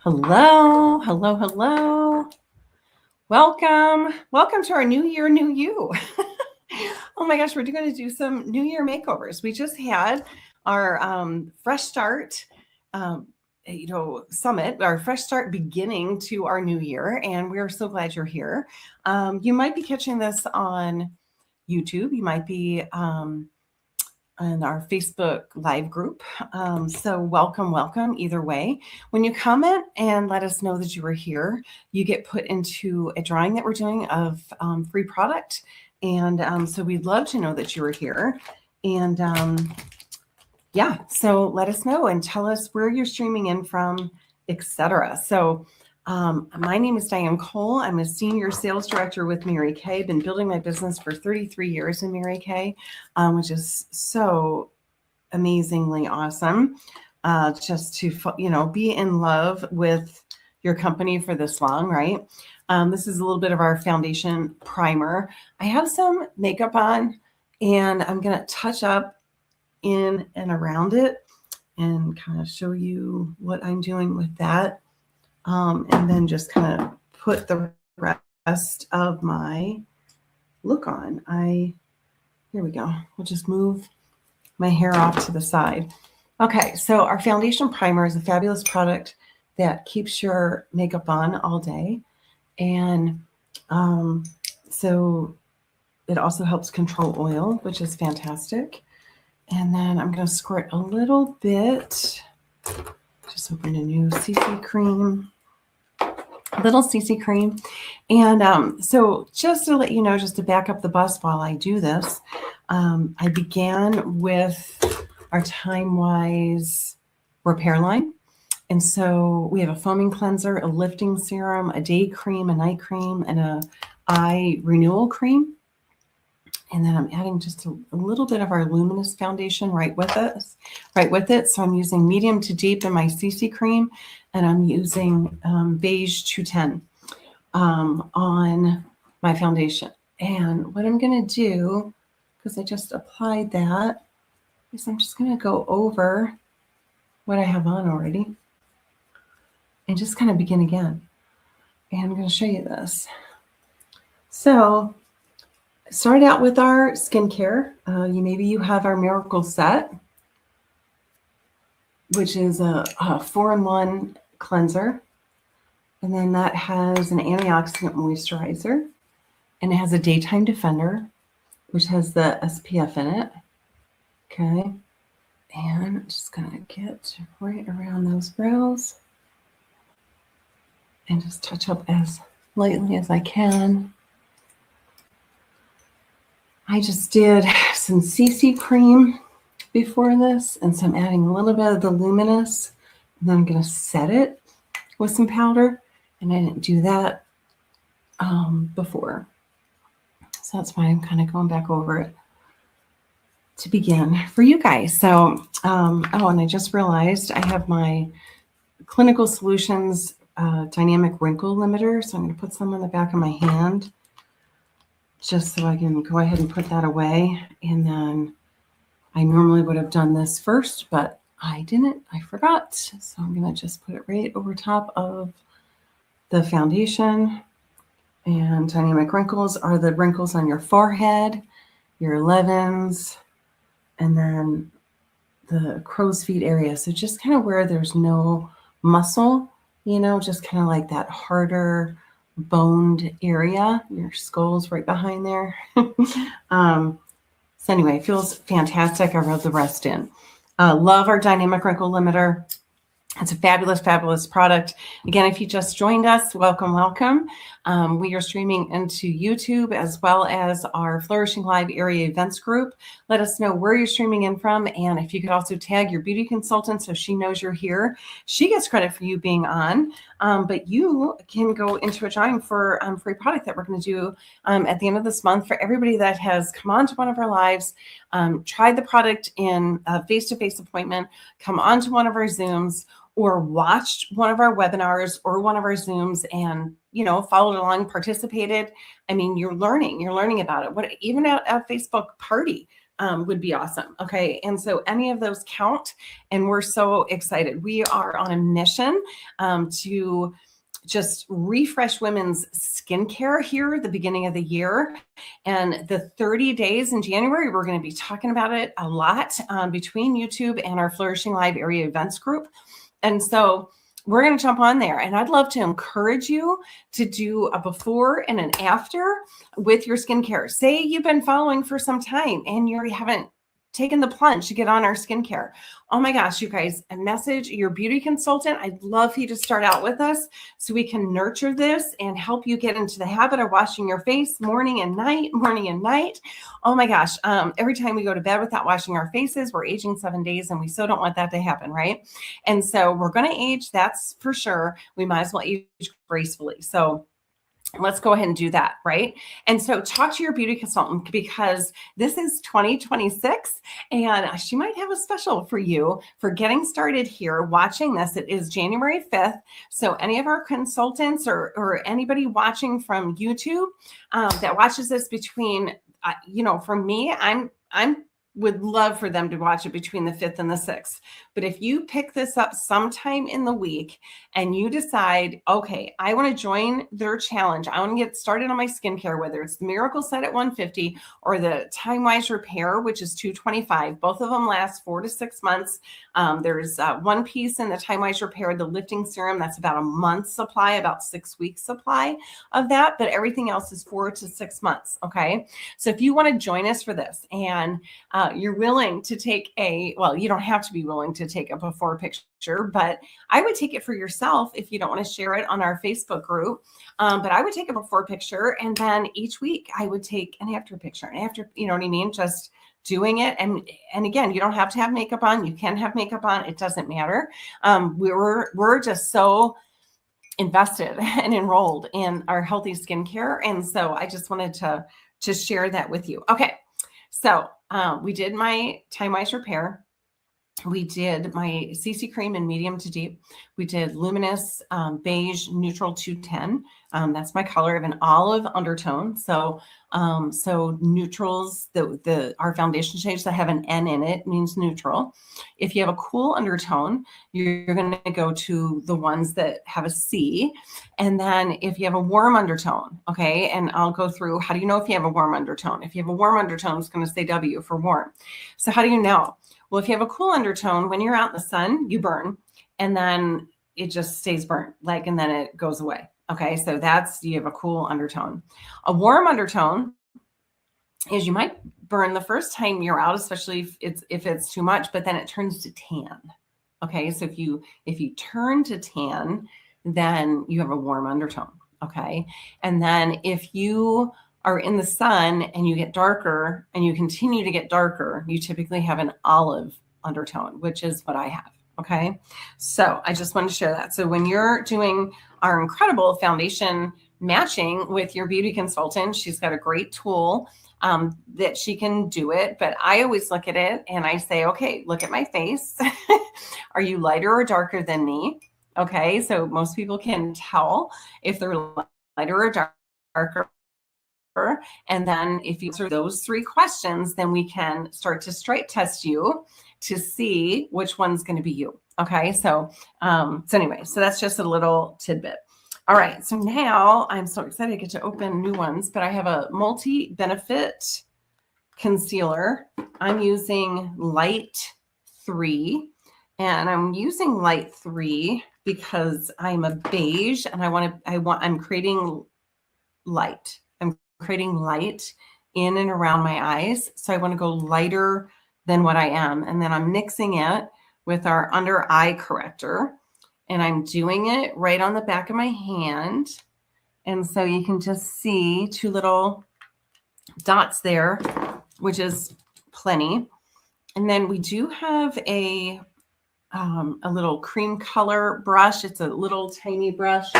Hello, hello, hello. Welcome to our new year, new you. Oh my gosh, we're going to do some new year makeovers. We just had our fresh start, summit, our fresh start beginning to our new year, and we are so glad you're here. You might be catching this on YouTube. You might be in our Facebook live group. So welcome either way. When you comment and let us know that you were here, you get put into a drawing that we're doing of free product. And so we'd love to know that you were here. And so let us know and tell us where you're streaming in from, etc. So my name is Diane Cole. I'm a senior sales director with Mary Kay. Been building my business for 33 years in Mary Kay, which is so amazingly awesome. Just to, be in love with your company for this long, right? This is a little bit of our foundation primer. I have some makeup on and I'm going to touch up in and around it and kind of show you what I'm doing with that. And then just kind of put the rest of my look on. Here we go. We'll just move my hair off to the side. Okay, so our foundation primer is a fabulous product that keeps your makeup on all day. And so it also helps control oil, which is fantastic. And then I'm going to squirt a little bit, just open a new CC cream. Little CC cream. And so just to let you know, just to back up the bus while I do this, I began with our Time-Wise repair line. And so we have a foaming cleanser, a lifting serum, a day cream, a night cream, and a eye renewal cream. And then I'm adding just a little bit of our luminous foundation right with it. So I'm using medium to deep in my CC cream, and I'm using beige 210 on my foundation. And what I'm going to do, because I just applied that, is I'm just going to go over what I have on already and just kind of begin again. And I'm going to show you this. So start out with our skincare. Maybe you have our Miracle Set, which is a 4-in-1 cleanser. And then that has an antioxidant moisturizer. And it has a daytime defender, which has the SPF in it. Okay. And I'm just going to get right around those brows and just touch up as lightly as I can. I just did some CC cream before this, and so I'm adding a little bit of the luminous, and then I'm going to set it with some powder, and I didn't do that before. So that's why I'm kind of going back over it to begin for you guys. So, and I just realized I have my Clinical Solutions Dynamic Wrinkle Limiter, so I'm going to put some on the back of my hand, just so I can go ahead and put that away. And then I normally would have done this first, but I didn't. I forgot. So I'm going to just put it right over top of the foundation. And dynamic wrinkles are the wrinkles on your forehead, your 11s, and then the crow's feet area. So just kind of where there's no muscle, just kind of like that harder boned area. Your skull's right behind there. So anyway, it feels fantastic. I rubbed the rest in. Love our dynamic wrinkle limiter. It's a fabulous, fabulous product. Again, if you just joined us, welcome. We are streaming into YouTube as well as our Flourishing Live area events group. Let us know where you're streaming in from. And if you could also tag your beauty consultant so she knows you're here. She gets credit for you being on, but you can go into a drawing for free product that we're going to do at the end of this month for everybody that has come on to one of our lives, tried the product in a face-to-face appointment, come on to one of our Zooms, or watched one of our webinars or one of our Zooms and, followed along, participated. I mean, you're learning about it. Even at a Facebook party, would be awesome. Okay. And so any of those count. And we're so excited. We are on a mission to just refresh women's skincare here at the beginning of the year. And the 30 days in January, we're going to be talking about it a lot between YouTube and our Flourishing Live area events group. And so we're going to jump on there. And I'd love to encourage you to do a before and an after with your skincare. Say you've been following for some time and you haven't taken the plunge to get on our skincare. Oh my gosh, you guys, a message your beauty consultant. I'd love for you to start out with us so we can nurture this and help you get into the habit of washing your face morning and night. Oh my gosh. Every time we go to bed without washing our faces, we're aging 7 days and we so don't want that to happen, right? And so we're going to age, that's for sure. We might as well age gracefully. So let's go ahead and do that, right? And so talk to your beauty consultant because this is 2026 and she might have a special for you for getting started here watching this. It is January 5th. So any of our consultants or anybody watching from YouTube that watches this between, for me, I'm would love for them to watch it between the 5th and the 6th. But if you pick this up sometime in the week and you decide, okay, I want to join their challenge, I want to get started on my skincare, whether it's the Miracle Set at 150 or the Time Wise Repair, which is 225, both of them last 4 to 6 months. There's one piece in the Time Wise Repair, the lifting serum, that's about a month's supply, about 6 weeks supply of that, but everything else is 4 to 6 months. Okay. So if you want to join us for this and you're willing to take you don't have to be willing to take a before picture, but I would take it for yourself if you don't want to share it on our Facebook group. But I would take a before picture and then each week I would take an after picture and after, you know what I mean? Just doing it. And again, you don't have to have makeup on. You can have makeup on. It doesn't matter. We're just so invested and enrolled in our healthy skincare. And so I just wanted to share that with you. Okay. So we did my Time Wise Repair. We did my CC cream in medium to deep. We did luminous beige neutral 210. That's my color of an olive undertone. So neutrals, our foundation shades that have an N in it means neutral. If you have a cool undertone, you're going to go to the ones that have a C. And then if you have a warm undertone, okay, and I'll go through, how do you know if you have a warm undertone? If you have a warm undertone, it's going to say W for warm. So how do you know? Well, if you have a cool undertone, when you're out in the sun, you burn, and then it just stays burnt, and then it goes away. Okay, so you have a cool undertone. A warm undertone is you might burn the first time you're out, especially if it's too much, but then it turns to tan. Okay, so if you turn to tan, then you have a warm undertone. Okay, and then if you are in the sun and you get darker and you continue to get darker, you typically have an olive undertone, which is what I have. Okay. So I just wanted to share that. So when you're doing our incredible foundation matching with your beauty consultant, she's got a great tool that she can do it. But I always look at it and I say, okay, look at my face. Are you lighter or darker than me? Okay. So most people can tell if they're lighter or darker. And then if you answer those 3 questions, then we can start to straight test you to see which one's going to be you. Okay. So anyway, so that's just a little tidbit. All right. So now I'm so excited to get to open new ones, but I have a multi-benefit concealer. I'm using Light 3 and I'm using Light 3 because I'm a beige and I'm creating light. Creating light in and around my eyes. So I want to go lighter than what I am. And then I'm mixing it with our under eye corrector. And I'm doing it right on the back of my hand. And so you can just see 2 little dots there, which is plenty. And then we do have a little cream color brush. It's a little tiny brush.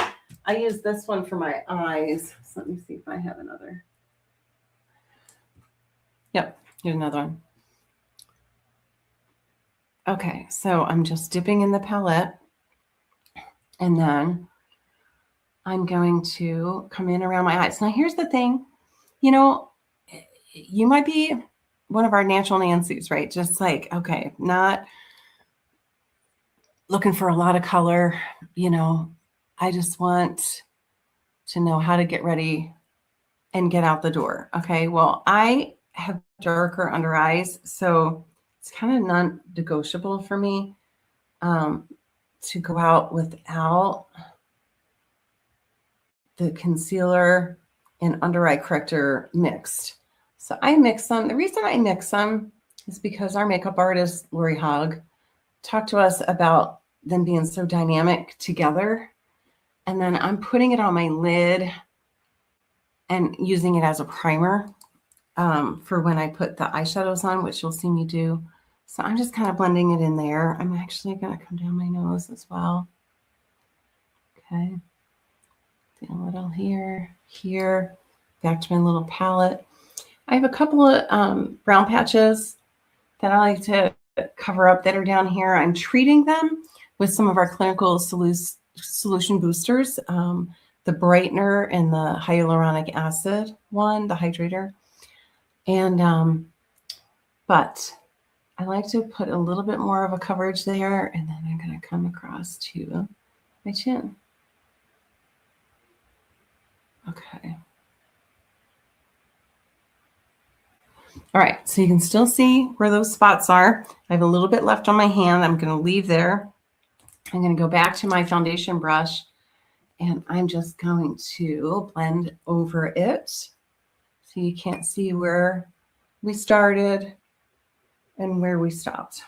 I use this one for my eyes. So let me see if I have another. Yep, here's another one. Okay, so I'm just dipping in the palette. And then I'm going to come in around my eyes. Now, here's the thing. You might be one of our natural Nancy's, right? Just like, okay, not looking for a lot of color, you know, I just want to know how to get ready and get out the door. Okay, well, I have darker under eyes, so it's kind of non-negotiable for me to go out without the concealer and under eye corrector mixed. So I mix them. The reason I mix them is because our makeup artist, Lori Hogg, talked to us about them being so dynamic together. And then I'm putting it on my lid and using it as a primer for when I put the eyeshadows on, which you'll see me do. So I'm just kind of blending it in there. I'm actually going to come down my nose as well. Okay. A little here, here, back to my little palette. I have a couple of brown patches that I like to cover up that are down here. I'm treating them with some of our clinical solution boosters, the brightener and the hyaluronic acid one, the hydrator. And, but I like to put a little bit more of a coverage there, and then I'm going to come across to my chin. Okay. All right, so you can still see where those spots are. I have a little bit left on my hand. I'm going to leave there. I'm going to go back to my foundation brush, and I'm just going to blend over it so you can't see where we started and where we stopped.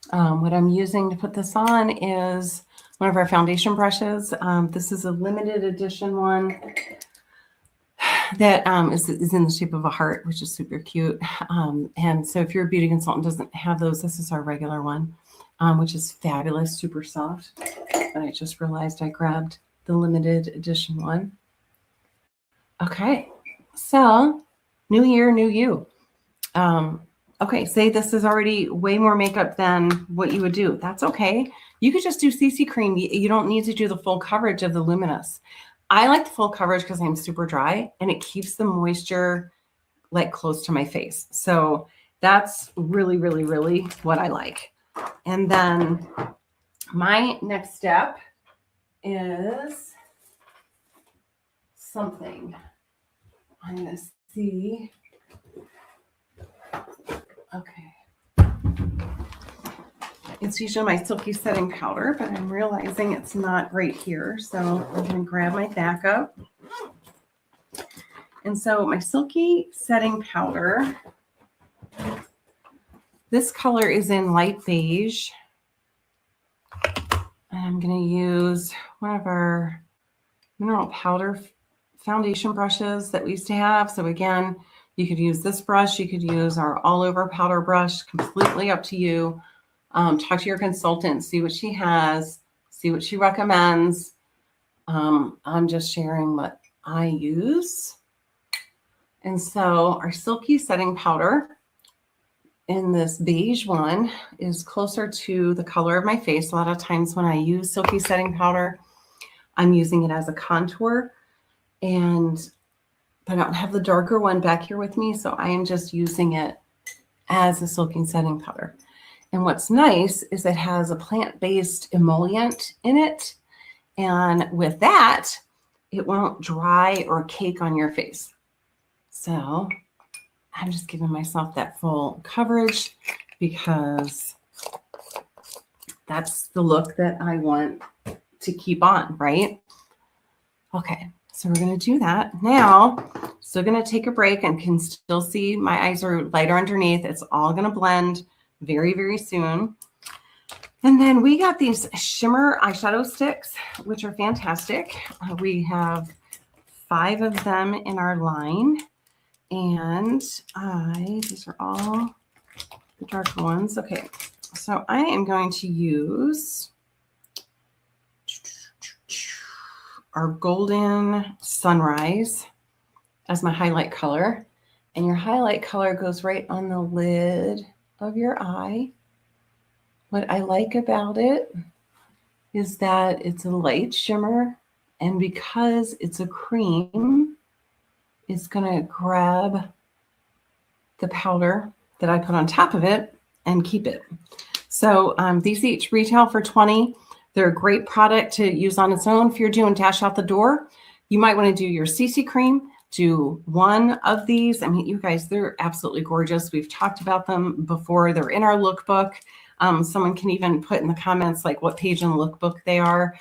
What I'm using to put this on is one of our foundation brushes. This is a limited edition one that is in the shape of a heart, which is super cute. And so if your beauty consultant doesn't have those, this is our regular one, which is fabulous, super soft. And I just realized I grabbed the limited edition one. Okay, so new year, new you. Okay, say this is already way more makeup than what you would do. That's okay. You could just do CC cream. You don't need to do the full coverage of the Luminous. I like the full coverage because I'm super dry and it keeps the moisture like close to my face. So that's really, really, really what I like. And then my next step is something. I'm going to see. Okay. It's usually my Silky Setting Powder, but I'm realizing it's not right here. So I'm going to grab my backup. And so my Silky Setting Powder, this color is in light beige. And I'm going to use one of our mineral powder foundation brushes that we used to have. So again, you could use this brush. You could use our all over powder brush, completely up to you. Talk to your consultant, see what she has, see what she recommends. I'm just sharing what I use. And so our Silky Setting Powder in this beige one is closer to the color of my face. A lot of times when I use Silky Setting Powder, I'm using it as a contour, and I don't have the darker one back here with me, so I am just using it as a Silky Setting Powder. And what's nice is it has a plant-based emollient in it, and with that, it won't dry or cake on your face. So I'm just giving myself that full coverage because that's the look that I want to keep on, right? Okay, so we're going to do that. Now, still going to take a break and can still see my eyes are lighter underneath. It's all going to blend very, very soon. And then we got these shimmer eyeshadow sticks, which are fantastic. We have 5 of them in our line. And these are all the darker ones. Okay, so I am going to use our Golden Sunrise as my highlight color. And your highlight color goes right on the lid of your eye. What I like about it is that it's a light shimmer. And because it's a cream, is going to grab the powder that I put on top of it and keep it. So these each retail for $20. They're a great product to use on its own. If you're doing Dash Out the Door, you might want to do your CC cream, do one of these. I mean, you guys, they're absolutely gorgeous. We've talked about them before. They're in our lookbook. Someone can even put in the comments like what page in the lookbook they are.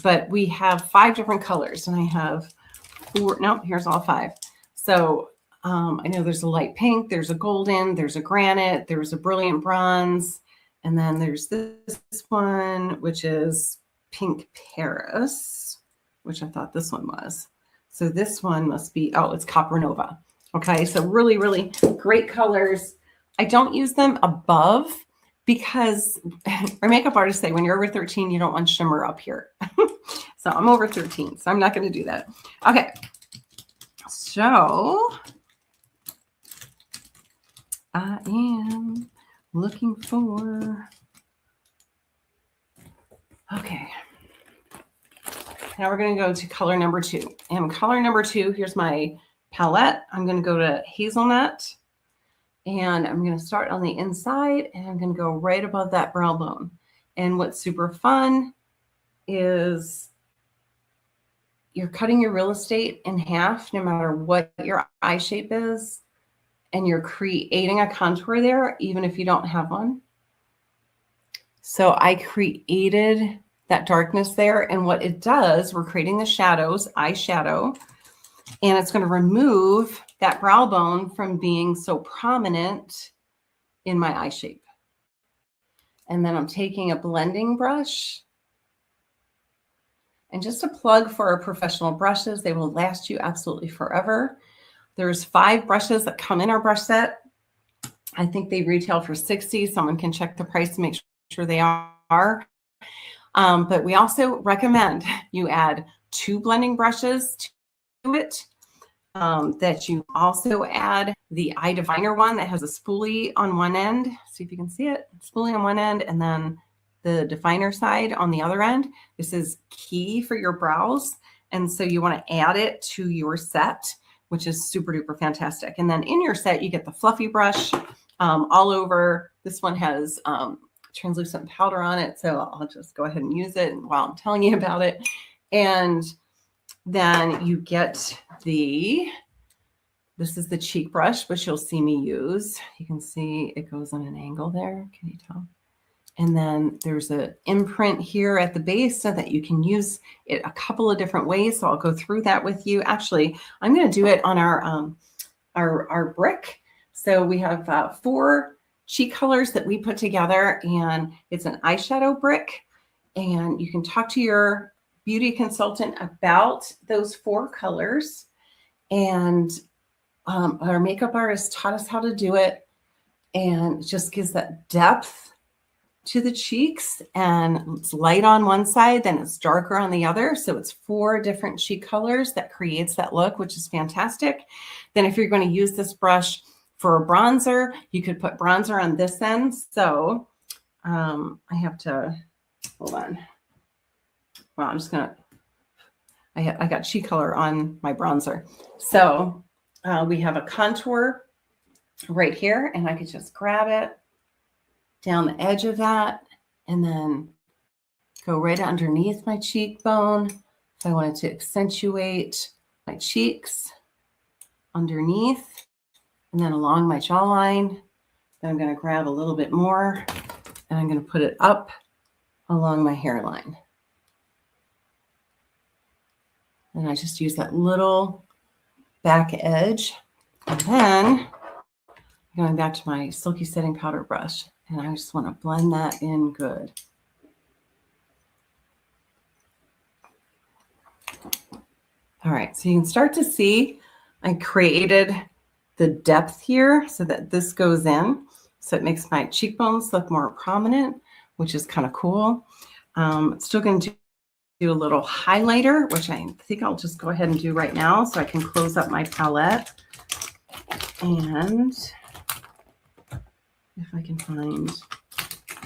But we have 5 different colors, and I have 4. No, here's all 5. So I know there's a light pink, there's a golden, there's a granite, there's a brilliant bronze, and then there's this one, which is pink Paris, which I thought this one was. So this one must be, oh, it's Copper Nova. Okay, so really, really great colors. I don't use them above because our makeup artists say when you're over 13, you don't want shimmer up here. So I'm over 13, so I'm not going to do that. Okay, so I am looking for, okay. Now we're going to go to color number 2. And color number 2, here's my palette. I'm going to go to Hazelnut. And I'm going to start on the inside. And I'm going to go right above that brow bone. And what's super fun is you're cutting your real estate in half, no matter what your eye shape is. And you're creating a contour there, even if you don't have one. So I created that darkness there. And what it does, we're creating the shadows, eyeshadow, and it's going to remove that brow bone from being so prominent in my eye shape. And then I'm taking a blending brush. And just a plug for our professional brushes, they will last you absolutely forever. There's 5 brushes that come in our brush set. I think they retail for $60. Someone can check the price to make sure they are. But we also recommend you add 2 blending brushes to it. That you also add the eye diviner one that has a spoolie on one end. See if you can see it. Spoolie on one end and then the definer side on the other end. This is key for your brows. And so you want to add it to your set, which is super duper fantastic. And then in your set, you get the fluffy brush all over. This one has translucent powder on it. So I'll just go ahead and use it while I'm telling you about it. And then you get this is the cheek brush, which you'll see me use. You can see it goes on an angle there. Can you tell? And then there's an imprint here at the base so that you can use it a couple of different ways. So I'll go through that with you. Actually, I'm going to do it on our brick. So we have 4 cheek colors that we put together, and it's an eyeshadow brick. And you can talk to your beauty consultant about those 4 colors. And our makeup artist taught us how to do it. And it just gives that depth to the cheeks, and it's light on one side, then it's darker on the other. So it's 4 different cheek colors that creates that look, which is fantastic. Then if you're going to use this brush for a bronzer, you could put bronzer on this end. So I have to, hold on. Well, I'm just going to, I got cheek color on my bronzer. So we have a contour right here, and I could just grab it down the edge of that and then go right underneath my cheekbone. If I wanted to accentuate my cheeks underneath and then along my jawline, then I'm going to grab a little bit more and I'm going to put it up along my hairline. And I just use that little back edge. And then going back to my silky setting powder brush. And I just want to blend that in good. All right, so you can start to see I created the depth here so that this goes in. So it makes my cheekbones look more prominent, which is kind of cool. Still going to do a little highlighter, which I think I'll just go ahead and do right now so I can close up my palette. And if I can find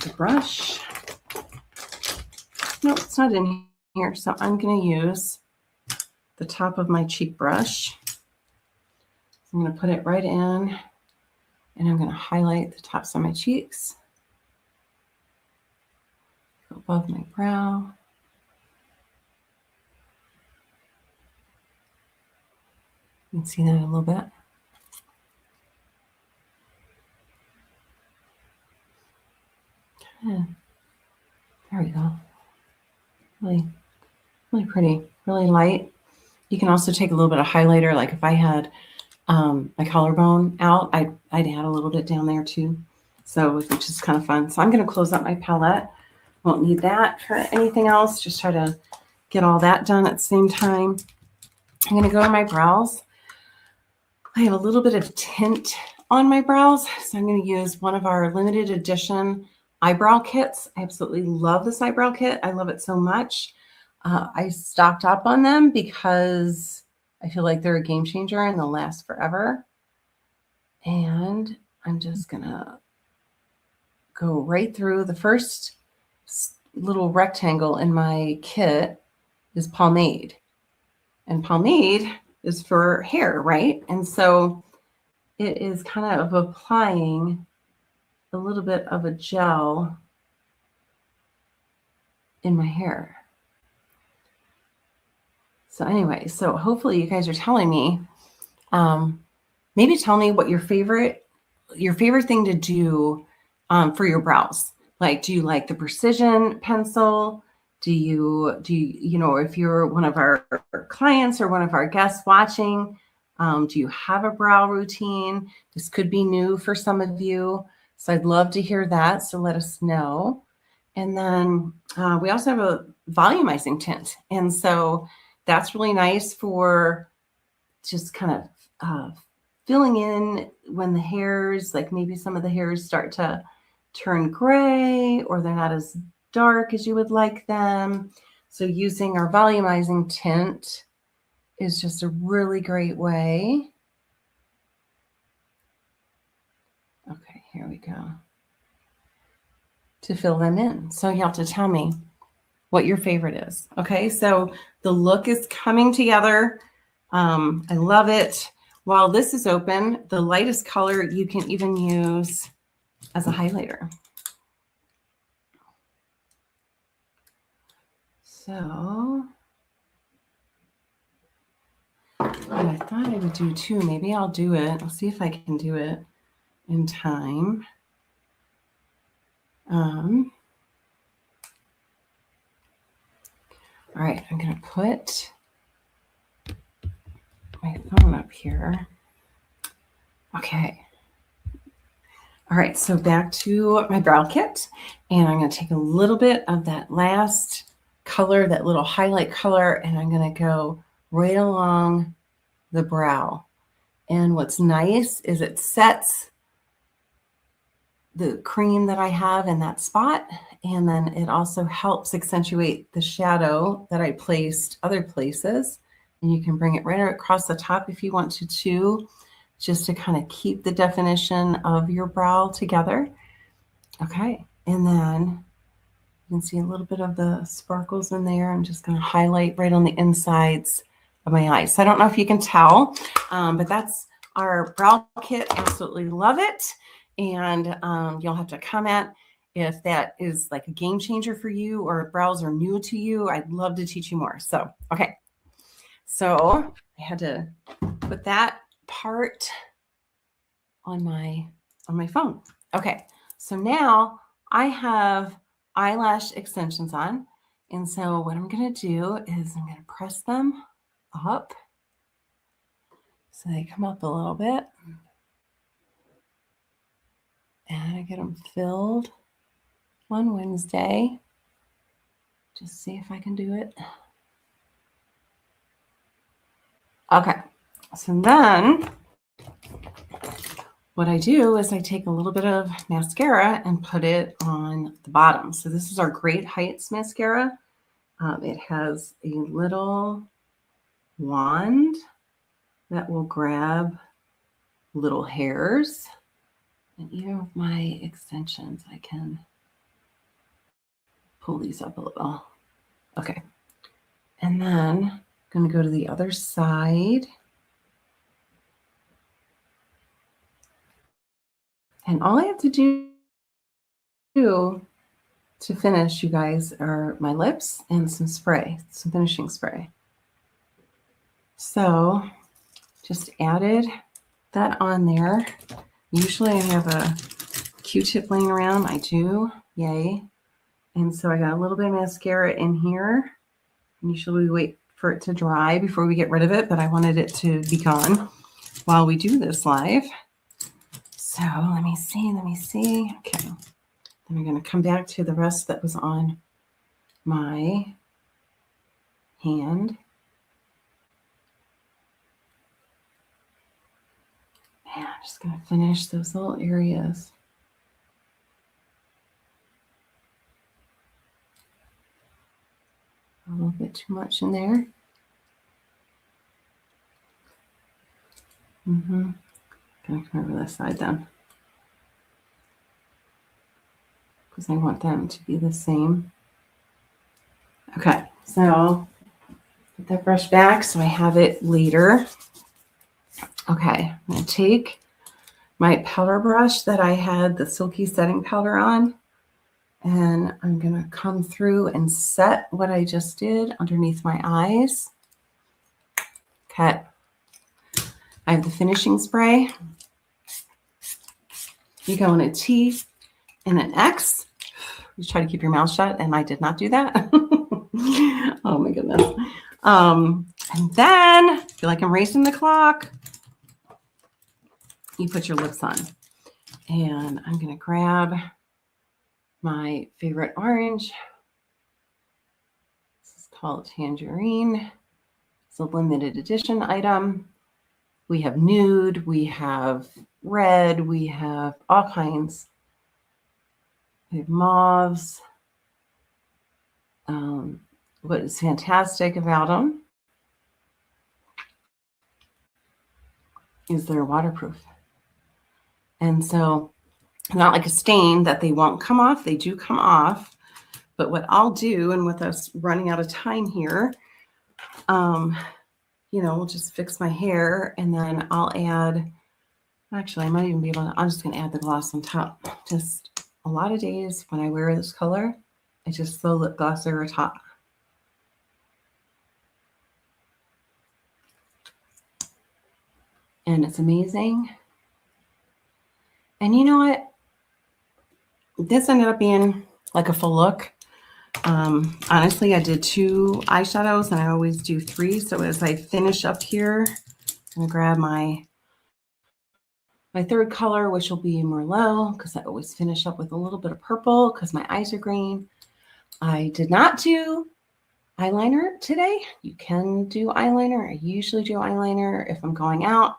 the brush. No, it's not in here. So I'm going to use the top of my cheek brush I'm going to put it right in, and I'm going to highlight the tops of my cheeks, above my brow. You can see that a little bit. Okay. There we go. Really, really pretty, really light. You can also take a little bit of highlighter. Like if I had my collarbone out, I'd add a little bit down there too. So, which is kind of fun. So I'm going to close up my palette. Won't need that for anything else. Just try to get all that done at the same time. I'm going to go to my brows. I have a little bit of tint on my brows, so I'm going to use one of our limited edition eyebrow kits. I absolutely love this eyebrow kit. I love it so much. I stocked up on them because I feel like they're a game changer and they'll last forever. And I'm just going to go right through. The first little rectangle in my kit is pomade. And pomade is for hair, right? And so it is kind of applying a little bit of a gel in my hair. So anyway, so hopefully you guys are telling me, maybe tell me what your favorite thing to do for your brows. Like, do you like the precision pencil? Do you, if you're one of our clients or one of our guests watching, do you have a brow routine? This could be new for some of you. So I'd love to hear that. So let us know. And then we also have a volumizing tint. And so that's really nice for just kind of filling in when the hairs, like maybe some of the hairs start to turn gray or they're not as dark as you would like them. So using our volumizing tint is just a really great way. Okay, here we go. To fill them in. So you have to tell me what your favorite is. Okay, so the look is coming together. I love it. While this is open, the lightest color you can even use as a highlighter. So what I thought I would do too, maybe I'll do it. I'll see if I can do it in time. All right, I'm going to put my phone up here. Okay. All right, so back to my brow kit, and I'm going to take a little bit of that last color, that little highlight color, and I'm going to go right along the brow. And what's nice is it sets the cream that I have in that spot, and then it also helps accentuate the shadow that I placed other places. And you can bring it right across the top if you want to too, just to kind of keep the definition of your brow together. Okay, and then you can see a little bit of the sparkles in there. I'm just going to highlight right on the insides of my eyes. So I don't know if you can tell, but that's our brow kit. Absolutely love it. And you'll have to comment if that is like a game changer for you or brows are new to you. I'd love to teach you more. So, okay. So I had to put that part on my phone. Okay. So now I have eyelash extensions on. And so what I'm going to do is I'm going to press them up so they come up a little bit. And I get them filled on Wednesday. Just see if I can do it. Okay. So then what I do is I take a little bit of mascara and put it on the bottom. So this is our Great Heights mascara. It has a little wand that will grab little hairs. And even with my extensions, I can pull these up a little. Okay. And then I'm going to go to the other side. And all I have to do to finish, you guys, are my lips and some spray, some finishing spray. So just added that on there. Usually I have a Q-tip laying around. I do. Yay. And so I got a little bit of mascara in here. Usually we wait for it to dry before we get rid of it, but I wanted it to be gone while we do this live. So let me see. Okay. Then I'm going to come back to the rest that was on my hand. And I'm just going to finish those little areas. A little bit too much in there. Going to come over this side then, because I want them to be the same. Okay, so put that brush back so I have it later. Okay, I'm going to take my powder brush that I had the silky setting powder on, and I'm going to come through and set what I just did underneath my eyes. Okay. I have the finishing spray. You go in a T and an X. You try to keep your mouth shut, and I did not do that. Oh my goodness. And then, I feel like I'm racing the clock. You put your lips on. And I'm going to grab my favorite orange. This is called Tangerine. It's a limited edition item. We have nude, we have red, we have all kinds. We have mauves. What is fantastic about them is they're waterproof. And so, not like a stain that they won't come off. They do come off. But what I'll do, and with us running out of time here, we'll just fix my hair, and then I'll add, actually, I might even be able to, I'm just going to add the gloss on top. Just a lot of days when I wear this color, I just throw lip gloss over top. And it's amazing. And you know what? This ended up being like a full look. Honestly, I did 2 eyeshadows, and I always do 3. So as I finish up here, I'm going to grab my third color, which will be Merlot, because I always finish up with a little bit of purple because my eyes are green. I did not do eyeliner today. You can do eyeliner. I usually do eyeliner if I'm going out.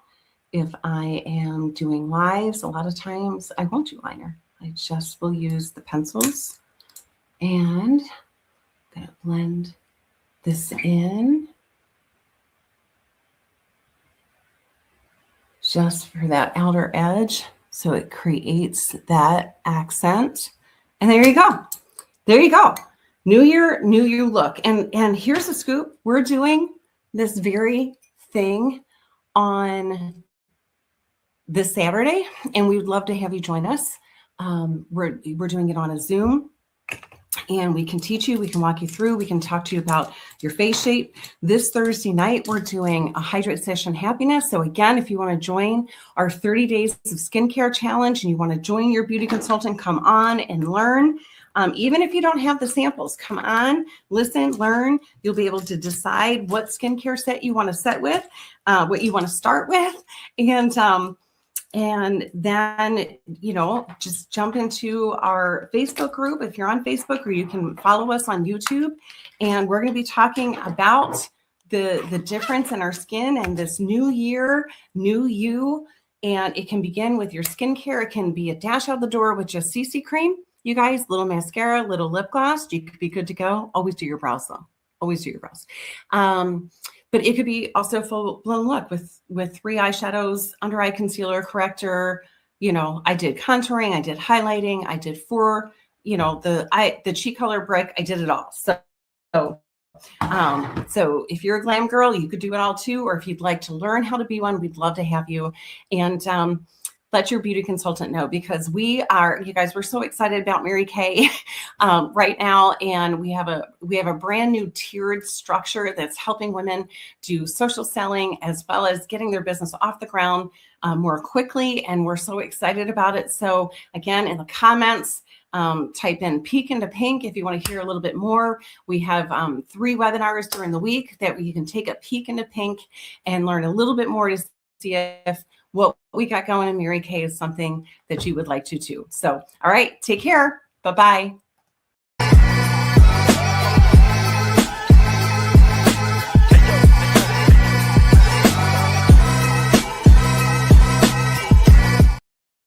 If I am doing lives, a lot of times I won't do liner. I just will use the pencils. And I'm going to blend this in just for that outer edge so it creates that accent. And there you go. There you go. New year, new you look. And here's the scoop. We're doing this very thing on this Saturday, and we would love to have you join us. We're doing it on a Zoom, and we can teach you, we can walk you through, we can talk to you about your face shape. This Thursday night, we're doing a Hydrate Session Happiness. So again, if you want to join our 30 days of skincare challenge and you want to join your beauty consultant, come on and learn. Even if you don't have the samples, come on, listen, learn. You'll be able to decide what skincare set you want to set with, what you want to start with. And then, just jump into our Facebook group if you're on Facebook, or you can follow us on YouTube. And we're going to be talking about the difference in our skin and this new year, new you. And it can begin with your skincare. It can be a dash out the door with just CC cream. You guys, little mascara, little lip gloss, you could be good to go. Always do your brows though. Always do your brows. But it could be also full blown look with 3 eyeshadows, under eye concealer, corrector. I did contouring, I did highlighting, I did 4, the cheek color brick, I did it all. So if you're a glam girl, you could do it all too. Or if you'd like to learn how to be one, we'd love to have you. And let your beauty consultant know, because you guys, we're so excited about Mary Kay right now. And we have a brand new tiered structure that's helping women do social selling as well as getting their business off the ground more quickly. And we're so excited about it. So again, in the comments, type in Peek into Pink if you want to hear a little bit more. We have 3 webinars during the week that you can take a peek into Pink and learn a little bit more to see if what we got going in Mary Kay is something that you would like to do. So, all right, take care. Bye-bye.